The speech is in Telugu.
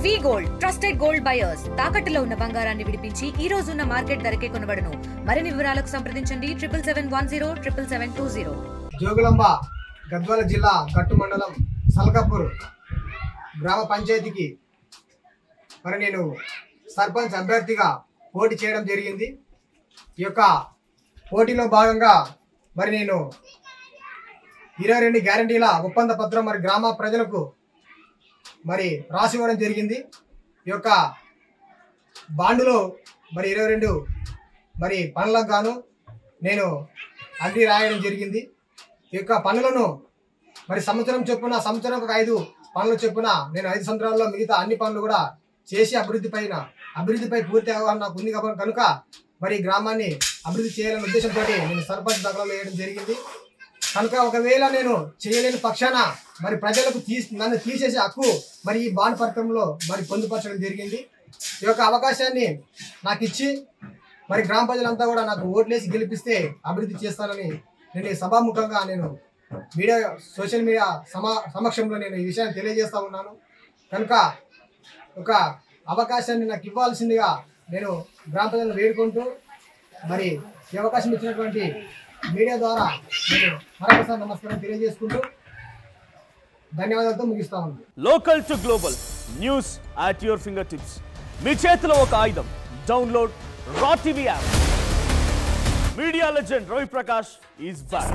వి గోల్డ్ ట్రస్టెడ్ గోల్డ్ బయర్స్ తాకట్టులో ఉన్న బంగారాన్ని విడిపించి ఈ రోజు ఉన్న మార్కెట్ ధరకే కొనబడును. మరిన్ని వివరాలకు సంప్రదించండి 77107720. జోగులాంబ గద్వాల జిల్లా గట్టు మండలం సల్కాపూర్ గ్రామ పంచాయతీకి మరి నేను సర్పంచ్ అభ్యర్థిగా పోటీ చేయడం జరిగింది. ఈ యొక్క పోటీలో భాగంగా మరి నేను 22 గ్యారంటీల ఒప్పంద పత్రం మరి గ్రామ ప్రజలకు మరి రాసి ఇవ్వడం జరిగింది. ఈ యొక్క బాండులో మరి 22 మరి పనులకు గాను నేను అగ్రి రాయడం జరిగింది. ఈ యొక్క పనులను మరి సంవత్సరంకు 5 పనులు చొప్పున నేను 5 సంవత్సరాల్లో మిగతా అన్ని పనులు కూడా చేసి అభివృద్ధిపై పూర్తి అవగాహన నాకు ఉంది కనుక మరి గ్రామాన్ని అభివృద్ధి చేయాలనే ఉద్దేశంతో నేను సర్పంచ్ దాఖలు వేయడం జరిగింది. కనుక ఒకవేళ నేను చేయలేని పక్షాన మరి ప్రజలకు నన్ను తీసేసే హక్కు మరి ఈ బాండ్ పత్రంలో మరి పొందుపరచడం జరిగింది. ఈ యొక్క అవకాశాన్ని నాకు ఇచ్చి మరి గ్రామ ప్రజలంతా కూడా నాకు ఓట్లేసి గెలిపిస్తే అభివృద్ధి చేస్తానని నేను సభాముఖంగా నేను సోషల్ మీడియా సమక్షంలో నేను ఈ విషయాన్ని తెలియజేస్తా ఉన్నాను. కనుక ఒక అవకాశాన్ని నాకు ఇవ్వాల్సిందిగా నేను గ్రామ ప్రజలను వేడుకుంటూ మరి ఈ అవకాశం ఇచ్చినటువంటి మీడియా ద్వారా నేను మరొకసారి నమస్కారం తెలియజేసుకుంటూ ధన్యవాదాలతో ముగిస్తా ఉన్నాను. Local to global news at your finger tips. మీ చేతిలో ఒక ఆయుధం. Download R TV app. Media legend Ravi Prakash is back.